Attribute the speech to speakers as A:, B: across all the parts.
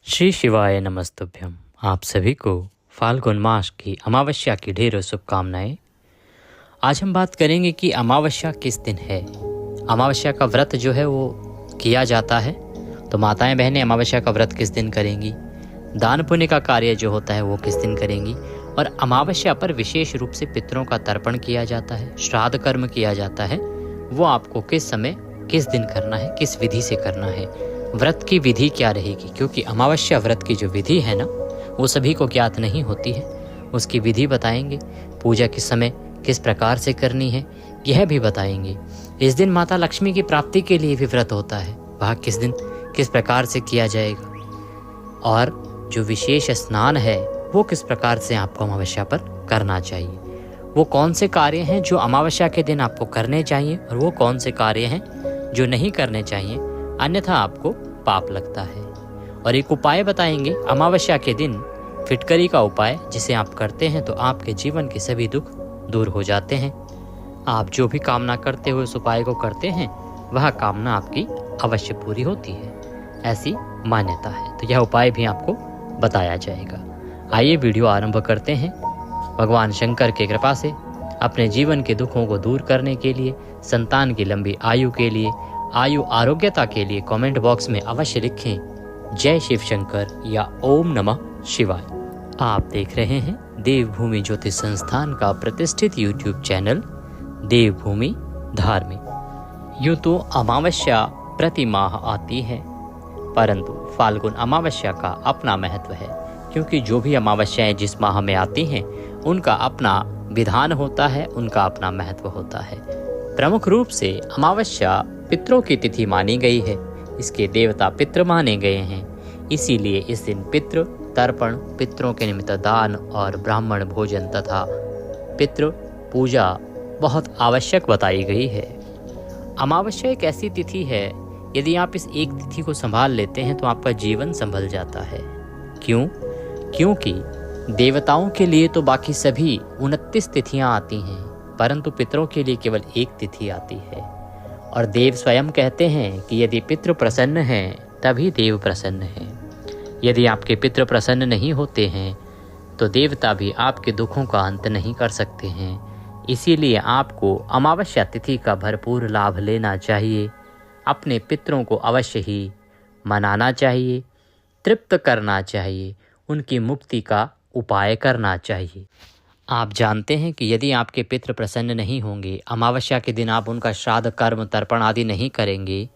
A: श्री शिवाय नमस्तुभ्यम। आप सभी को फाल्गुन मास की अमावस्या की ढेरों शुभकामनाएं। आज हम बात करेंगे कि अमावस्या किस दिन है। अमावस्या का व्रत जो है वो किया जाता है, तो माताएं बहनें अमावस्या का व्रत किस दिन करेंगी, दान पुण्य का कार्य जो होता है वो किस दिन करेंगी, और अमावस्या पर विशेष रूप से पितरों का तर्पण किया जाता है, श्राद्ध कर्म किया जाता है, वो आपको किस समय किस दिन करना है, किस विधि से करना है, व्रत की विधि क्या रहेगी। क्योंकि अमावस्या व्रत की जो विधि है ना, वो सभी को ज्ञात नहीं होती है। उसकी विधि बताएंगे, पूजा किस समय किस प्रकार से करनी है यह भी बताएंगे। इस दिन माता लक्ष्मी की प्राप्ति के लिए भी व्रत होता है, वह किस दिन किस प्रकार से किया जाएगा, और जो विशेष स्नान है वो किस प्रकार से आपको अमावस्या पर करना चाहिए, वो कौन से कार्य हैं जो अमावस्या के दिन आपको करने चाहिए और वो कौन से कार्य हैं जो नहीं करने चाहिए, अन्यथा आपको पाप लगता है। और एक उपाय बताएंगे अमावस्या के दिन, फिटकरी का उपाय, जिसे आप करते हैं तो आपके जीवन के सभी दुख दूर हो जाते हैं। आप जो भी कामना करते हुए उस उपाय को करते हैं वह कामना आपकी अवश्य पूरी होती है, ऐसी मान्यता है। तो यह उपाय भी आपको बताया जाएगा। आइए वीडियो आरंभ करते हैं। भगवान शंकर की कृपा से अपने जीवन के दुखों को दूर करने के लिए, संतान की लंबी आयु के लिए, आयु आरोग्यता के लिए कमेंट बॉक्स में अवश्य लिखें जय शिव शंकर या ओम नमः शिवाय। आप देख रहे हैं देवभूमि ज्योतिष संस्थान का प्रतिष्ठित यूट्यूब चैनल देवभूमि धार्मिक। यूँ तो अमावस्या प्रति माह आती है, परंतु फाल्गुन अमावस्या का अपना महत्व है। क्योंकि जो भी अमावस्याएं जिस माह में आती हैं उनका अपना विधान होता है, उनका अपना महत्व होता है। प्रमुख रूप से अमावस्या पितरों की तिथि मानी गई है, इसके देवता पितृ माने गए हैं। इसीलिए इस दिन पितृ तर्पण, पितरों के निमित्त दान और ब्राह्मण भोजन तथा पितृ पूजा बहुत आवश्यक बताई गई है। अमावस्या एक ऐसी तिथि है, यदि आप इस एक तिथि को संभाल लेते हैं तो आपका जीवन संभल जाता है। क्यों? क्योंकि देवताओं के लिए तो बाकी सभी 29 तिथियां आती हैं, परंतु पितरों के लिए केवल एक तिथि आती है। और देव स्वयं कहते हैं कि यदि पितृ प्रसन्न हैं तभी देव प्रसन्न हैं। यदि आपके पितृ प्रसन्न नहीं होते हैं तो देवता भी आपके दुखों का अंत नहीं कर सकते हैं। इसीलिए आपको अमावस्या तिथि का भरपूर लाभ लेना चाहिए। अपने पितरों को अवश्य ही मनाना चाहिए, तृप्त करना चाहिए, उनकी मुक्ति का उपाय करना चाहिए। आप जानते हैं कि यदि आपके पितृ प्रसन्न नहीं होंगे, अमावस्या के दिन आप उनका श्राद्ध कर्म तर्पण आदि नहीं करेंगे,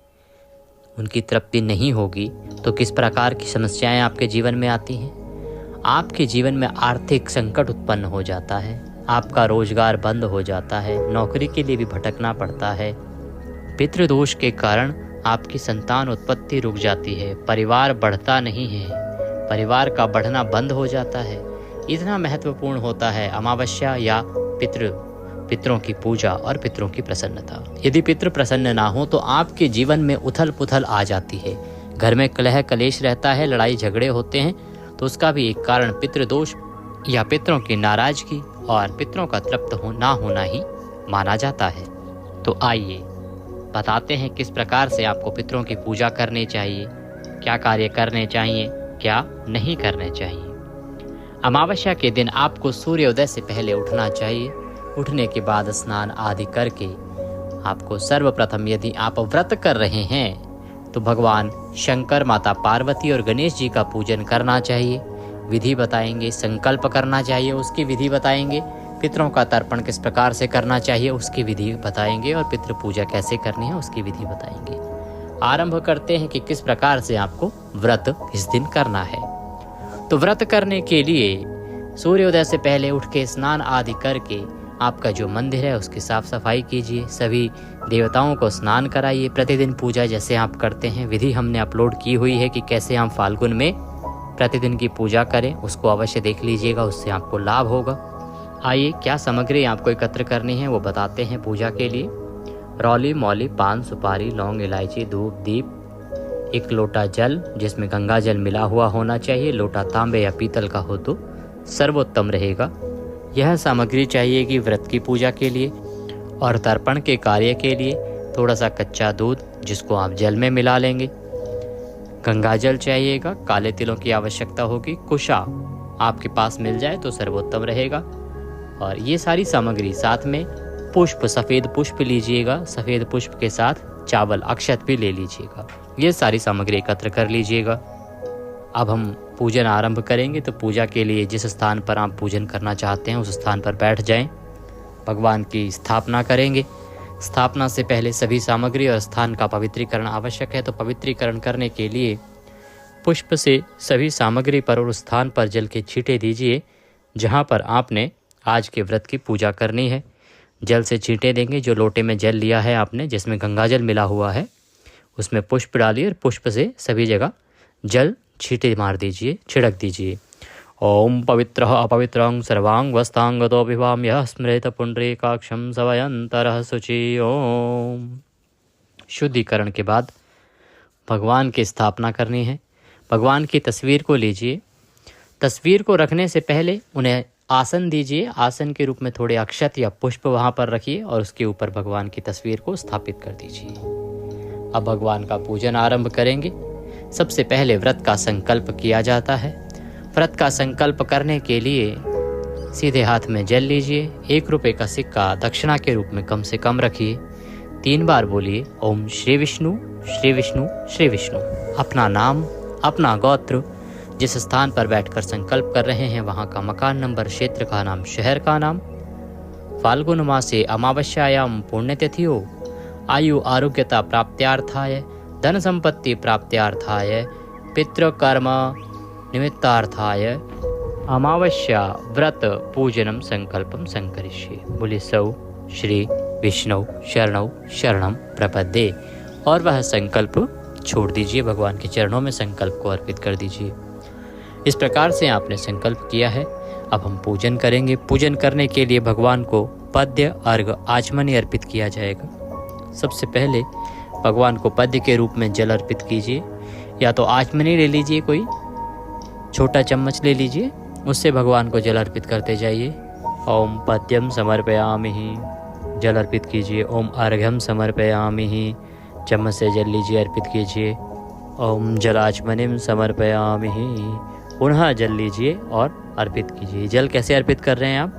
A: उनकी तृप्ति नहीं होगी, तो किस प्रकार की समस्याएं आपके जीवन में आती हैं। आपके जीवन में आर्थिक संकट उत्पन्न हो जाता है, आपका रोजगार बंद हो जाता है, नौकरी के लिए भी भटकना पड़ता है। पितृदोष के कारण आपकी संतान उत्पत्ति रुक जाती है, परिवार बढ़ता नहीं है, परिवार का बढ़ना बंद हो जाता है। इतना महत्वपूर्ण होता है अमावस्या या पितरों की पूजा और पितरों की प्रसन्नता। यदि पितृ प्रसन्न ना हो तो आपके जीवन में उथल पुथल आ जाती है, घर में कलह कलेश रहता है, लड़ाई झगड़े होते हैं, तो उसका भी एक कारण पितृदोष या पितरों की नाराजगी और पितरों का तृप्त ना होना ही माना जाता है। तो आइए बताते हैं किस प्रकार से आपको पितरों की पूजा करनी चाहिए, क्या कार्य करने चाहिए, क्या नहीं करने चाहिए। अमावस्या के दिन आपको सूर्योदय से पहले उठना चाहिए। उठने के बाद स्नान आदि करके आपको सर्वप्रथम, यदि आप व्रत कर रहे हैं तो भगवान शंकर, माता पार्वती और गणेश जी का पूजन करना चाहिए। विधि बताएंगे, संकल्प करना चाहिए, उसकी विधि बताएंगे। पितरों का तर्पण किस प्रकार से करना चाहिए उसकी विधि बताएंगे, और पितृ पूजा कैसे करनी है उसकी विधि बताएंगे। आरंभ करते हैं कि किस प्रकार से आपको व्रत इस दिन करना है। तो व्रत करने के लिए सूर्योदय से पहले उठ के स्नान आदि करके आपका जो मंदिर है उसकी साफ सफाई कीजिए, सभी देवताओं को स्नान कराइए। प्रतिदिन पूजा जैसे आप करते हैं, विधि हमने अपलोड की हुई है कि कैसे हम फाल्गुन में प्रतिदिन की पूजा करें, उसको अवश्य देख लीजिएगा, उससे आपको लाभ होगा। आइए क्या सामग्री आपको एकत्र करनी है वो बताते हैं पूजा के लिए। रौली, मौली, पान, सुपारी, लौंग, इलायची, धूप, दीप, एक लोटा जल जिसमें गंगा जल मिला हुआ होना चाहिए। लोटा तांबे या पीतल का हो तो सर्वोत्तम रहेगा। यह सामग्री चाहिए व्रत की पूजा के लिए। और तर्पण के कार्य के लिए थोड़ा सा कच्चा दूध जिसको आप जल में मिला लेंगे, गंगाजल चाहिएगा, काले तिलों की आवश्यकता होगी, कुशा आपके पास मिल जाए तो सर्वोत्तम रहेगा। और ये सारी सामग्री, साथ में पुष्प, सफ़ेद पुष्प लीजिएगा, सफ़ेद पुष्प के साथ चावल अक्षत भी ले लीजिएगा। ये सारी सामग्री एकत्र कर लीजिएगा। अब हम पूजन आरंभ करेंगे। तो पूजा के लिए जिस स्थान पर आप पूजन करना चाहते हैं उस स्थान पर बैठ जाएं। भगवान की स्थापना करेंगे। स्थापना से पहले सभी सामग्री और स्थान का पवित्रीकरण आवश्यक है। तो पवित्रीकरण करने के लिए पुष्प से सभी सामग्री पर और उस स्थान पर जल के छींटे दीजिए जहाँ पर आपने आज के व्रत की पूजा करनी है। जल से छींटे देंगे। जो लोटे में जल लिया है आपने, जिसमें गंगाजल मिला हुआ है, उसमें पुष्प डालिए और पुष्प से सभी जगह जल छींटे मार दीजिए, छिड़क दीजिए। ओम पवित्र अपवित्रं सर्वांग वस्तांगतो विवाम्य स्मृत पुंडरीकाक्षं सवयंतरः शुचि। ओम। शुद्धिकरण के बाद भगवान की स्थापना करनी है। भगवान की तस्वीर को लीजिए। तस्वीर को रखने से पहले उन्हें आसन दीजिए। आसन के रूप में थोड़े अक्षत या पुष्प वहाँ पर रखिए और उसके ऊपर भगवान की तस्वीर को स्थापित कर दीजिए। अब भगवान का पूजन आरंभ करेंगे। सबसे पहले व्रत का संकल्प किया जाता है। व्रत का संकल्प करने के लिए सीधे हाथ में जल लीजिए। 1 रुपये का सिक्का दक्षिणा के रूप में कम से कम रखिए। 3 बार बोलिए ओम श्री विष्णु श्री विष्णु श्री विष्णु। अपना नाम, अपना गोत्र, जिस स्थान पर बैठकर संकल्प कर रहे हैं वहाँ का मकान नंबर, क्षेत्र का नाम, शहर का नाम, फाल्गुन मासे अमावस्यायाम पुण्यतिथियो आयु आरोग्यता प्राप्त्यार्थाय धन संपत्ति प्राप्त्यार्थाय पितृकर्म निमित्तार्थाय अमावस्या व्रत पूजनम संकल्पम संकरिष्ये। बोले सौ श्री विष्णु शरणौ शरणम प्रपद्ये। और वह संकल्प छोड़ दीजिए, भगवान के चरणों में संकल्प को अर्पित कर दीजिए। इस प्रकार से आपने संकल्प किया है। अब हम पूजन करेंगे। पूजन करने के लिए भगवान को पद्य, अर्घ, आचमनी अर्पित किया जाएगा। सबसे पहले भगवान को पद्य के रूप में जल अर्पित कीजिए, या तो आचमनी ले लीजिए, कोई छोटा चम्मच ले लीजिए, उससे भगवान को जल अर्पित करते जाइए। ओम पद्यम समर्पयामि, जल अर्पित कीजिए। ओम अर्घ्यम समर्पयामि, चम्मच से जल लीजिए, अर्पित कीजिए। ओम जलाचमनिम समर्पयामि, पुनः जल लीजिए और अर्पित कीजिए। जल कैसे अर्पित कर रहे हैं आप?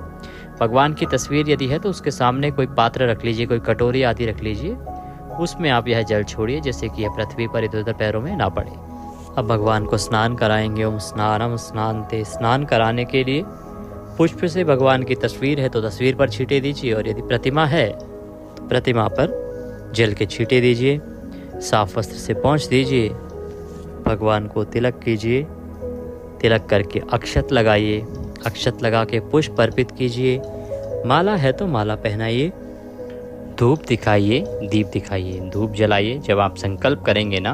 A: भगवान की तस्वीर यदि है तो उसके सामने कोई पात्र रख लीजिए, कोई कटोरी आदि रख लीजिए, उसमें आप यह जल छोड़िए जिससे कि यह पृथ्वी पर इधर उधर पैरों में ना पड़े। अब भगवान को स्नान कराएंगे। ओम स्नानम स्नानते। स्नान कराने के लिए पुष्प से भगवान की तस्वीर है तो तस्वीर पर छींटे दीजिए, और यदि प्रतिमा है तो प्रतिमा पर जल के छींटे दीजिए। साफ वस्त्र से पोंछ दीजिए। भगवान को तिलक कीजिए। तिलक करके अक्षत लगाइए। अक्षत लगा के पुष्प अर्पित कीजिए। माला है तो माला पहनाइए। धूप दिखाइए, दीप दिखाइए, धूप जलाइए। जब आप संकल्प करेंगे ना,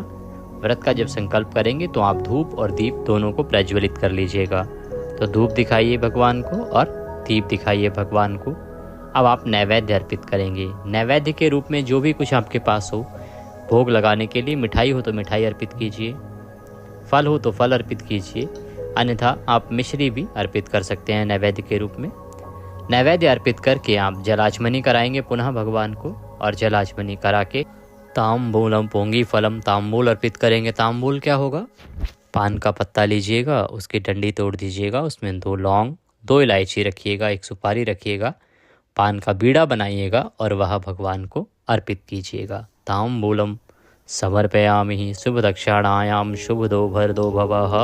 A: व्रत का जब संकल्प करेंगे तो आप धूप और दीप दोनों को प्रज्वलित कर लीजिएगा। तो धूप दिखाइए भगवान को और दीप दिखाइए भगवान को। अब आप नैवेद्य अर्पित करेंगे। नैवेद्य के रूप में जो भी कुछ आपके पास हो, भोग लगाने के लिए मिठाई हो तो मिठाई अर्पित कीजिए, फल हो तो फल अर्पित कीजिए, अन्यथा आप मिश्री भी अर्पित कर सकते हैं नैवेद्य के रूप में। नैवेद्य अर्पित करके आप जलाचमनी कराएंगे पुनः भगवान को, और जलाचमनी करा के ताम्बूलम पोंगी फलम, ताम्बूल अर्पित करेंगे। ताम्बूल क्या होगा? पान का पत्ता लीजिएगा, उसकी डंडी तोड़ दीजिएगा, उसमें 2 लौंग, 2 इलायची रखिएगा, 1 सुपारी रखिएगा, पान का बीड़ा बनाइएगा और वह भगवान को अर्पित कीजिएगा। ताम्बूलम समर्पयामि शुभ दक्षिणायाम शुभ दो भरदो भवः।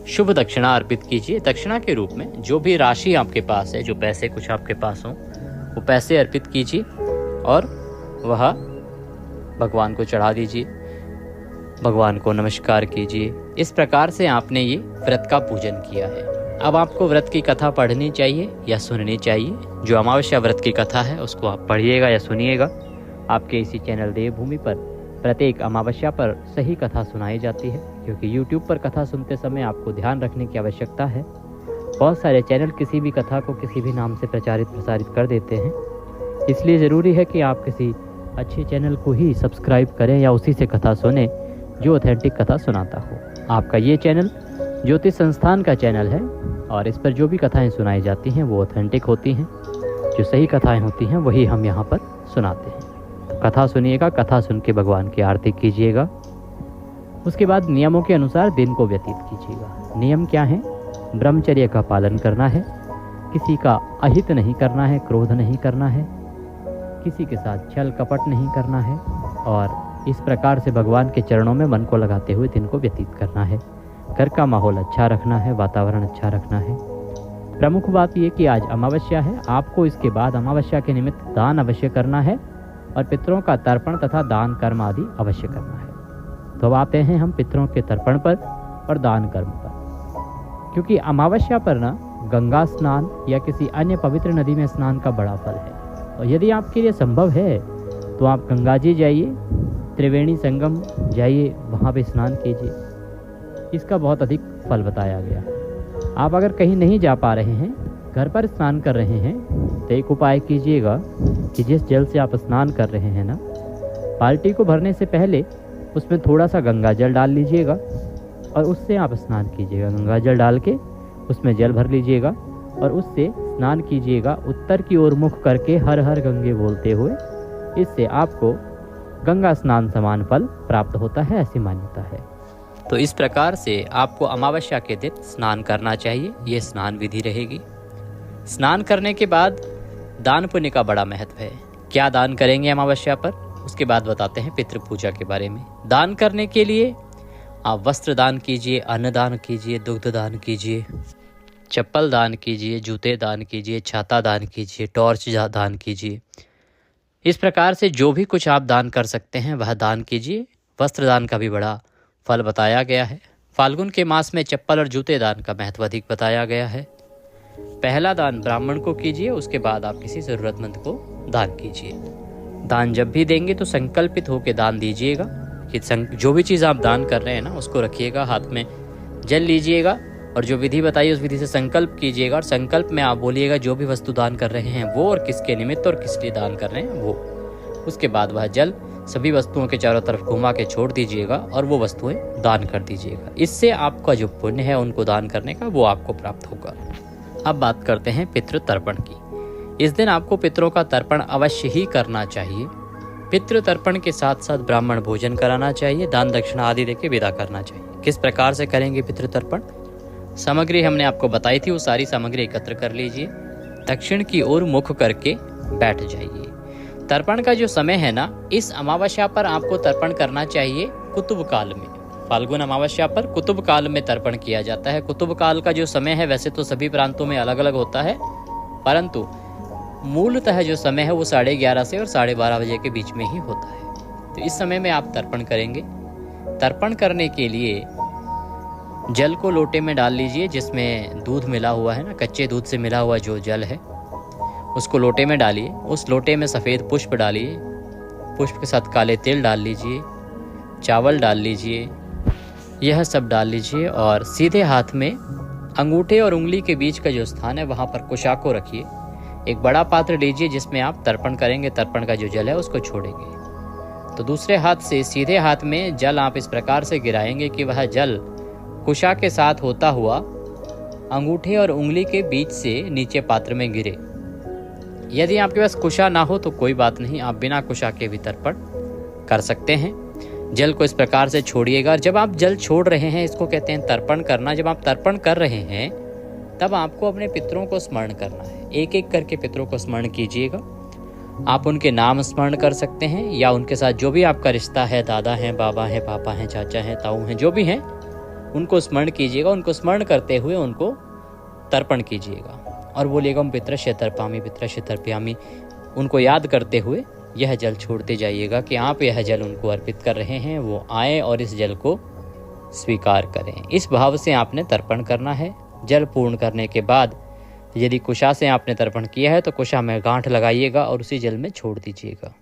A: शुभ दक्षिणा अर्पित कीजिए। दक्षिणा के रूप में जो भी राशि आपके पास है, जो पैसे कुछ आपके पास हो, वो पैसे अर्पित कीजिए और वह भगवान को चढ़ा दीजिए। भगवान को नमस्कार कीजिए। इस प्रकार से आपने ये व्रत का पूजन किया है। अब आपको व्रत की कथा पढ़नी चाहिए या सुननी चाहिए। जो अमावस्या व्रत की कथा है उसको आप पढ़िएगा या सुनिएगा। आपके इसी चैनल देवभूमि पर प्रत्येक अमावस्या पर सही कथा सुनाई जाती है, क्योंकि YouTube पर कथा सुनते समय आपको ध्यान रखने की आवश्यकता है। बहुत सारे चैनल किसी भी कथा को किसी भी नाम से प्रचारित प्रसारित कर देते हैं, इसलिए ज़रूरी है कि आप किसी अच्छे चैनल को ही सब्सक्राइब करें या उसी से कथा सुने जो ऑथेंटिक कथा सुनाता हो। आपका ये चैनल ज्योतिष संस्थान का चैनल है और इस पर जो भी कथाएँ सुनाई जाती हैं वो ऑथेंटिक होती हैं। जो सही कथाएँ होती हैं वही हम यहाँ पर सुनाते हैं। तो कथा सुनिएगा, कथा सुन के भगवान की आरती कीजिएगा। उसके बाद नियमों के अनुसार दिन को व्यतीत कीजिएगा। नियम क्या है? ब्रह्मचर्य का पालन करना है, किसी का अहित नहीं करना है, क्रोध नहीं करना है, किसी के साथ छल कपट नहीं करना है, और इस प्रकार से भगवान के चरणों में मन को लगाते हुए दिन को व्यतीत करना है। घर का माहौल अच्छा रखना है, वातावरण अच्छा रखना है। प्रमुख बात ये कि आज अमावस्या है, आपको इसके बाद अमावस्या के निमित्त दान अवश्य करना है और पितरों का तर्पण तथा दान कर्म आदि अवश्य करना है। तो अब आते हैं हम पितरों के तर्पण पर और दान कर्म पर। क्योंकि अमावस्या पर ना गंगा स्नान या किसी अन्य पवित्र नदी में स्नान का बड़ा फल है, और यदि आपके लिए संभव है तो आप गंगा जी जाइए, त्रिवेणी संगम जाइए, वहाँ पे स्नान कीजिए। इसका बहुत अधिक फल बताया गया है। आप अगर कहीं नहीं जा पा रहे हैं, घर पर स्नान कर रहे हैं, तो एक उपाय कीजिएगा कि जिस जल से आप स्नान कर रहे हैं ना, बाल्टी को भरने से पहले उसमें थोड़ा सा गंगा जल डाल लीजिएगा और उससे आप स्नान कीजिएगा। गंगा जल डाल के उसमें जल भर लीजिएगा और उससे स्नान कीजिएगा, उत्तर की ओर मुख करके हर हर गंगे बोलते हुए। इससे आपको गंगा स्नान समान फल प्राप्त होता है, ऐसी मान्यता है। तो इस प्रकार से आपको अमावस्या के दिन स्नान करना चाहिए। ये स्नान विधि रहेगी। स्नान करने के बाद दान पुण्य का बड़ा महत्व है। क्या दान करेंगे अमावस्या पर, उसके बाद बताते हैं पितृ पूजा के बारे में। दान करने के लिए आप वस्त्र दान कीजिए, अन्न दान कीजिए, दुग्ध दान कीजिए, चप्पल दान कीजिए, जूते दान कीजिए, छाता दान कीजिए, टॉर्च दान कीजिए। इस प्रकार से जो भी कुछ आप दान कर सकते हैं वह दान कीजिए। वस्त्र दान का भी बड़ा फल बताया गया है। फाल्गुन के मास में चप्पल और जूते दान का महत्व अधिक बताया गया है। पहला दान ब्राह्मण को कीजिए, उसके बाद आप किसी ज़रूरतमंद को दान कीजिए। दान जब भी देंगे तो संकल्पित होकर दान दीजिएगा कि जो भी चीज़ आप दान कर रहे हैं ना, उसको रखिएगा, हाथ में जल लीजिएगा और जो विधि बताइए उस विधि से संकल्प कीजिएगा। और संकल्प में आप बोलिएगा जो भी वस्तु दान कर रहे हैं वो, और किसके निमित्त और किस लिए दान कर रहे हैं वो। उसके बाद वह जल सभी वस्तुओं के चारों तरफ घुमा के छोड़ दीजिएगा और वो वस्तुएं दान कर दीजिएगा। इससे आपका जो पुण्य है उनको दान करने का, वो आपको प्राप्त होगा। अब बात करते हैं पितृ तर्पण की। इस दिन आपको पितरों का तर्पण अवश्य ही करना चाहिए। पितृ तर्पण के साथ साथ ब्राह्मण भोजन कराना चाहिए, दान दक्षिणा आदि देके विदा करना चाहिए। किस प्रकार से करेंगे पितृ तर्पण? सामग्री हमने आपको बताई थी, वो सारी सामग्री एकत्र कर लीजिए। दक्षिण की ओर मुख करके बैठ जाइए। तर्पण का जो समय है ना, इस अमावस्या पर आपको तर्पण करना चाहिए कुतुब काल में। फाल्गुन अमावस्या पर कुतुब काल में तर्पण किया जाता है। कुतुब काल का जो समय है वैसे तो सभी प्रांतों में अलग अलग होता है, परंतु मूलतः जो समय है वो 11:30 से और 12:30 बजे के बीच में ही होता है। तो इस समय में आप तर्पण करेंगे। तर्पण करने के लिए जल को लोटे में डाल लीजिए, जिसमें दूध मिला हुआ है ना, कच्चे दूध से मिला हुआ जो जल है उसको लोटे में डालिए। उस लोटे में सफ़ेद पुष्प डालिए, पुष्प के साथ काले तिल डाल लीजिए, चावल डाल लीजिए, यह सब डाल लीजिए और सीधे हाथ में अंगूठे और उंगली के बीच का जो स्थान है वहाँ पर कुशा को रखिए। एक बड़ा पात्र लीजिए जिसमें आप तर्पण करेंगे, तर्पण का जो जल है उसको छोड़ेंगे। तो दूसरे हाथ से सीधे हाथ में जल आप इस प्रकार से गिराएंगे कि वह जल कुशा के साथ होता हुआ अंगूठे और उंगली के बीच से नीचे पात्र में गिरे। यदि आपके पास कुशा ना हो तो कोई बात नहीं, आप बिना कुशा के भी तर्पण कर सकते हैं। जल को इस प्रकार से छोड़िएगा। जब आप जल छोड़ रहे हैं, इसको कहते हैं तर्पण करना। जब आप तर्पण कर रहे हैं तब आपको अपने पितरों को स्मरण करना है। एक एक करके पितरों को स्मरण कीजिएगा। आप उनके नाम स्मरण कर सकते हैं या उनके साथ जो भी आपका रिश्ता है, दादा हैं, बाबा हैं, पापा हैं, चाचा हैं, ताऊ हैं, जो भी हैं उनको स्मरण कीजिएगा। उनको स्मरण करते हुए उनको तर्पण कीजिएगा और बोलिएगा ओम पितृश्य तर्पयामि, पितृश्य तर्पयामि। उनको याद करते हुए यह जल छोड़ते जाइएगा कि आप यह जल उनको अर्पित कर रहे हैं, वो आए और इस जल को स्वीकार करें। इस भाव से आपने तर्पण करना है। जल पूर्ण करने के बाद यदि कुशा से आपने तर्पण किया है तो कुशा में गांठ लगाइएगा और उसी जल में छोड़ दीजिएगा।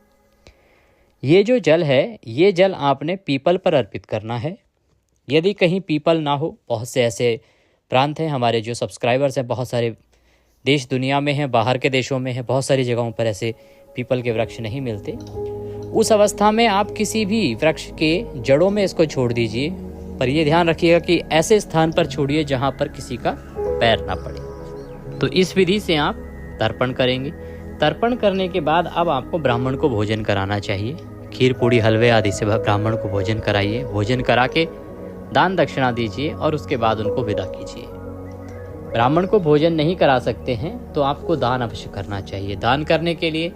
A: ये जो जल है, ये जल आपने पीपल पर अर्पित करना है। यदि कहीं पीपल ना हो, बहुत से ऐसे प्रांत हैं, हमारे जो सब्सक्राइबर्स हैं बहुत सारे देश दुनिया में हैं, बाहर के देशों में हैं, बहुत सारी जगहों पर ऐसे पीपल के वृक्ष नहीं मिलते। उस अवस्था में आप किसी भी वृक्ष के जड़ों में इसको छोड़ दीजिए, पर यह ध्यान रखिएगा कि ऐसे स्थान पर छोड़िए जहाँ पर किसी का पैर ना पड़े। तो इस विधि से आप तर्पण करेंगे। तर्पण करने के बाद अब आपको ब्राह्मण को भोजन कराना चाहिए। खीर पूड़ी हलवे आदि से ब्राह्मण को भोजन कराइए। भोजन करा के दान दक्षिणा दीजिए और उसके बाद उनको विदा कीजिए। ब्राह्मण को भोजन नहीं करा सकते हैं तो आपको दान अवश्य करना चाहिए। दान करने के लिए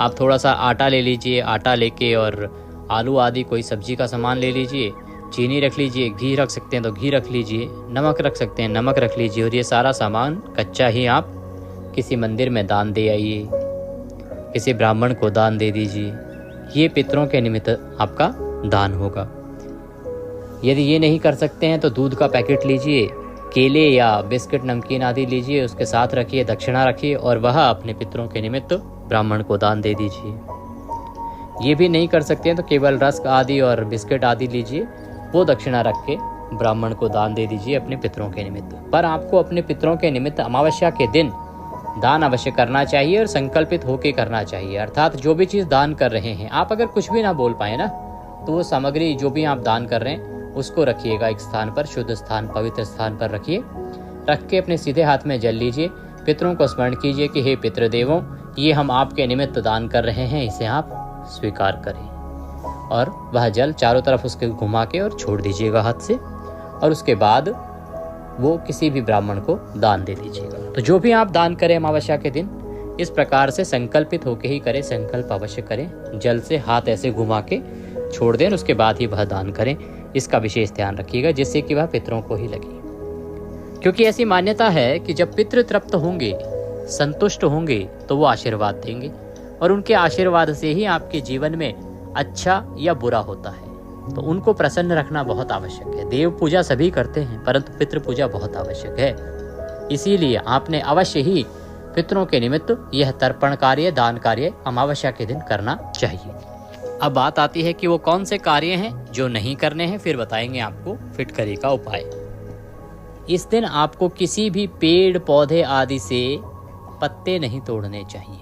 A: आप थोड़ा सा आटा ले लीजिए, आटा लेके और आलू आदि कोई सब्जी का सामान ले लीजिए, चीनी रख लीजिए, घी रख सकते हैं तो घी रख लीजिए, नमक रख सकते हैं नमक रख लीजिए, और ये सारा सामान कच्चा ही आप किसी मंदिर में दान दे आइए, किसी ब्राह्मण को दान दे दीजिए। ये पितरों के निमित्त आपका दान होगा। यदि ये नहीं कर सकते हैं तो दूध का पैकेट लीजिए, केले या बिस्किट नमकीन आदि लीजिए, उसके साथ रखिए, दक्षिणा रखिए और वह अपने पितरों के निमित्त ब्राह्मण को दान दे दीजिए। ये भी नहीं कर सकते हैं तो केवल रस्क आदि और बिस्किट आदि लीजिए, वो दक्षिणा रख के ब्राह्मण को दान दे दीजिए अपने पितरों के निमित्त। पर आपको अपने पितरों के निमित्त अमावस्या के दिन दान अवश्य करना चाहिए और संकल्पित होकर करना चाहिए। अर्थात जो भी चीज़ दान कर रहे हैं, आप अगर कुछ भी ना बोल पाए ना, तो वो सामग्री जो भी आप दान कर रहे हैं उसको रखिएगा एक स्थान पर, शुद्ध स्थान, पवित्र स्थान पर रखिए। रख के अपने सीधे हाथ में जल लीजिए, पितरों को स्मरण कीजिए कि हे पितृदेवों, ये हम आपके निमित्त दान कर रहे हैं, इसे आप स्वीकार करें। और वह जल चारों तरफ उसके घुमा के और छोड़ दीजिएगा हाथ से, और उसके बाद वो किसी भी ब्राह्मण को दान दे दीजिएगा। तो जो भी आप दान करें अमावस्या के दिन, इस प्रकार से संकल्पित होके ही करें, संकल्प अवश्य करें। जल से हाथ ऐसे घुमा के छोड़ दें, उसके बाद ही वह दान करें। इसका विशेष ध्यान रखिएगा जिससे कि वह पितरों को ही लगे। क्योंकि ऐसी मान्यता है कि जब पितृ तृप्त होंगे, संतुष्ट होंगे, तो वो आशीर्वाद देंगे, और उनके आशीर्वाद से ही आपके जीवन में अच्छा या बुरा होता है। तो उनको प्रसन्न रखना बहुत आवश्यक है। देव पूजा सभी करते हैं, परंतु पितृ पूजा बहुत आवश्यक है। इसीलिए आपने अवश्य ही पितरों के निमित्त यह तर्पण कार्य, दान कार्य अमावस्या के दिन करना चाहिए। अब बात आती है कि वो कौन से कार्य हैं जो नहीं करने हैं। फिर बताएंगे आपको फिटकरी का उपाय। इस दिन आपको किसी भी पेड़ पौधे आदि से पत्ते नहीं तोड़ने चाहिए।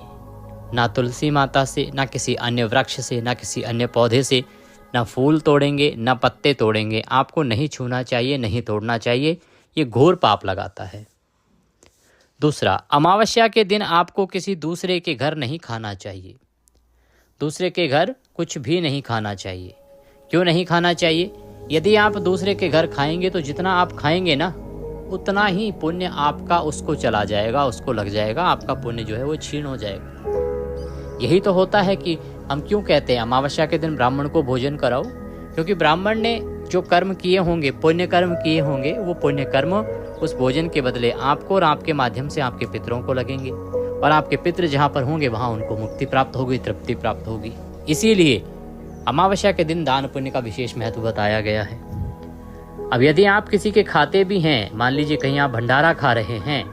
A: ना तुलसी माता से, ना किसी अन्य वृक्ष से, ना किसी अन्य पौधे से, ना फूल तोड़ेंगे, ना पत्ते तोड़ेंगे। आपको नहीं छूना चाहिए, नहीं तोड़ना चाहिए। ये घोर पाप लगाता है। दूसरा, अमावस्या के दिन आपको किसी दूसरे के घर नहीं खाना चाहिए। दूसरे के घर कुछ भी नहीं खाना चाहिए। क्यों नहीं खाना चाहिए? यदि आप दूसरे के घर खाएंगे तो जितना आप खाएंगे ना, उतना ही पुण्य आपका उसको चला जाएगा, उसको लग जाएगा। आपका पुण्य जो है वो क्षीण हो जाएगा। यही तो होता है कि हम क्यों कहते हैं अमावस्या के दिन ब्राह्मण को भोजन कराओ, क्योंकि ब्राह्मण ने जो कर्म किए होंगे, पुण्य कर्म किए होंगे, वो पुण्य कर्म उस भोजन के बदले आपको और आपके माध्यम से आपके पितरों को लगेंगे, और आपके पितृ जहाँ पर होंगे वहाँ उनको मुक्ति प्राप्त होगी, तृप्ति प्राप्त होगी। इसीलिए अमावस्या के दिन दान पुण्य का विशेष महत्व बताया गया है। अब यदि आप किसी के खाते भी हैं, मान लीजिए कहीं आप भंडारा खा रहे हैं,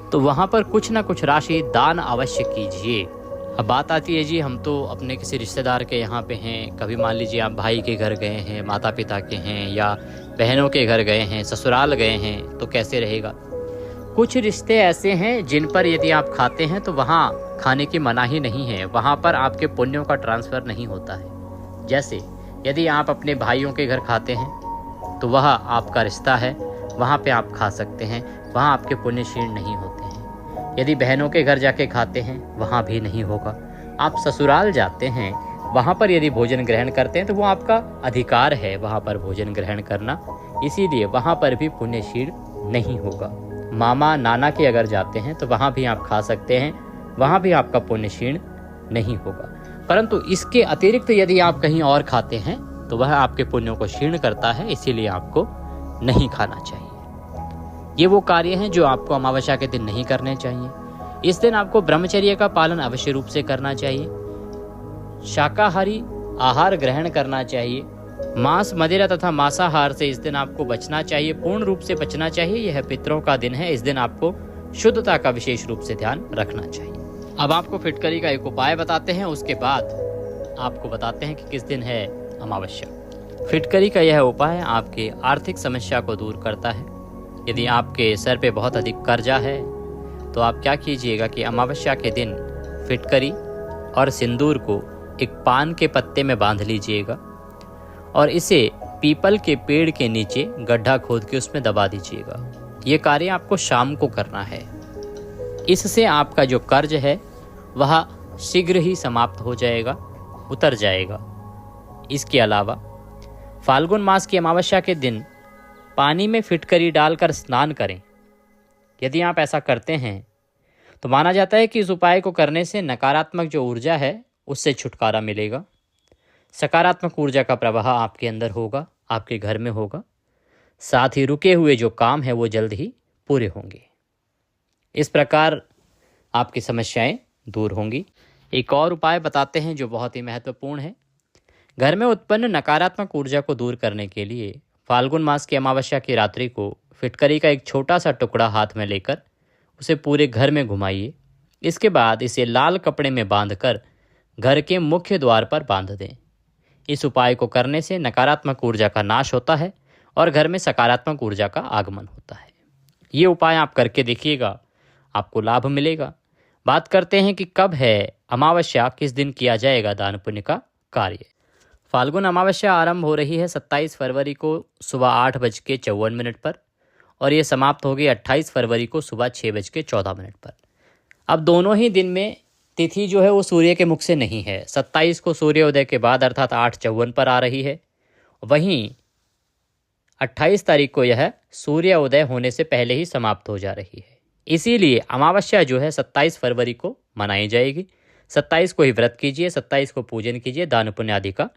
A: तो वहाँ पर कुछ ना कुछ राशि दान अवश्य कीजिए। अब बात आती है जी, हम तो अपने किसी रिश्तेदार के यहाँ पे हैं, कभी मान लीजिए आप भाई के घर गए हैं, माता पिता के हैं, या बहनों के घर गए हैं, ससुराल गए हैं, तो कैसे रहेगा? कुछ रिश्ते ऐसे हैं जिन पर यदि आप खाते हैं तो वहाँ खाने की मनाही नहीं है, वहाँ पर आपके पुण्यों का ट्रांसफ़र नहीं होता है। जैसे यदि आप अपने भाइयों के घर खाते हैं तो वह आपका रिश्ता है, वहाँ पे आप खा सकते हैं, वहाँ आपके पुण्य क्षीण नहीं होते हैं। यदि बहनों के घर जाके खाते हैं, वहाँ भी नहीं होगा। आप ससुराल जाते हैं, वहाँ पर यदि भोजन ग्रहण करते हैं तो वो आपका अधिकार है वहाँ पर भोजन ग्रहण करना, इसीलिए वहाँ पर भी पुण्य क्षीण नहीं होगा। मामा नाना के अगर जाते हैं तो वहाँ भी आप खा सकते हैं, वहाँ भी आपका पुण्य क्षीण नहीं होगा। परंतु इसके अतिरिक्त यदि आप कहीं और खाते हैं तो वह आपके पुण्यों को क्षीण करता है, इसीलिए आपको नहीं खाना चाहिए। ये वो कार्य हैं जो आपको अमावस्या के दिन नहीं करने चाहिए। इस दिन आपको ब्रह्मचर्य का पालन अवश्य रूप से करना चाहिए। शाकाहारी आहार ग्रहण करना चाहिए। मांस, मदिरा तथा मांसाहार से इस दिन आपको बचना चाहिए, पूर्ण रूप से बचना चाहिए। यह पितरों का दिन है, इस दिन आपको शुद्धता का विशेष रूप से ध्यान रखना चाहिए। अब आपको फिटकरी का एक उपाय बताते हैं, उसके बाद आपको बताते हैं कि किस दिन है अमावस्या। फिटकरी का यह उपाय आपके आर्थिक समस्या को दूर करता है। यदि आपके सर पे बहुत अधिक कर्जा है तो आप क्या कीजिएगा कि अमावस्या के दिन फिटकरी और सिंदूर को एक पान के पत्ते में बांध लीजिएगा और इसे पीपल के पेड़ के नीचे गड्ढा खोद के उसमें दबा दीजिएगा। ये कार्य आपको शाम को करना है। इससे आपका जो कर्ज है वह शीघ्र ही समाप्त हो जाएगा, उतर जाएगा। इसके अलावा फाल्गुन मास की अमावस्या के दिन पानी में फिटकरी डालकर स्नान करें। यदि आप ऐसा करते हैं तो माना जाता है कि इस उपाय को करने से नकारात्मक जो ऊर्जा है उससे छुटकारा मिलेगा, सकारात्मक ऊर्जा का प्रवाह आपके अंदर होगा, आपके घर में होगा। साथ ही रुके हुए जो काम है वो जल्द ही पूरे होंगे। इस प्रकार आपकी समस्याएं दूर होंगी। एक और उपाय बताते हैं जो बहुत ही महत्वपूर्ण है। घर में उत्पन्न नकारात्मक ऊर्जा को दूर करने के लिए फाल्गुन मास की अमावस्या की रात्रि को फिटकरी का एक छोटा सा टुकड़ा हाथ में लेकर उसे पूरे घर में घुमाइए। इसके बाद इसे लाल कपड़े में बांधकर घर के मुख्य द्वार पर बांध दें। इस उपाय को करने से नकारात्मक ऊर्जा का नाश होता है और घर में सकारात्मक ऊर्जा का आगमन होता है। ये उपाय आप करके देखिएगा, आपको लाभ मिलेगा। बात करते हैं कि कब है अमावस्या, किस दिन किया जाएगा दान पुण्य का कार्य। फाल्गुन अमावस्या आरंभ हो रही है 27 फरवरी को सुबह 8:54 पर और ये समाप्त होगी 28 फरवरी को सुबह 6:14 पर। अब दोनों ही दिन में तिथि जो है वो सूर्य के मुख से नहीं है। 27 को सूर्योदय के बाद अर्थात 8:54 पर आ रही है, वहीं 28 तारीख को यह सूर्योदय होने से पहले ही समाप्त हो जा रही है। इसीलिए अमावस्या जो है 27 फरवरी को मनाई जाएगी। 27 को ही व्रत कीजिए, 27 को पूजन कीजिए, दान पुण्य आदि का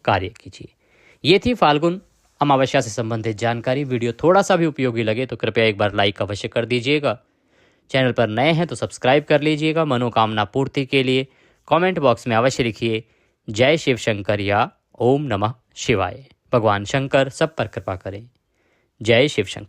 A: कार्य कीजिए। ये थी फाल्गुन अमावस्या से संबंधित जानकारी। वीडियो थोड़ा सा भी उपयोगी लगे तो कृपया एक बार लाइक अवश्य कर दीजिएगा। चैनल पर नए हैं तो सब्सक्राइब कर लीजिएगा। मनोकामना पूर्ति के लिए कमेंट बॉक्स में अवश्य लिखिए जय शिव शंकर या ओम नमः शिवाय। भगवान शंकर सब पर कृपा करें। जय शिव शंकर।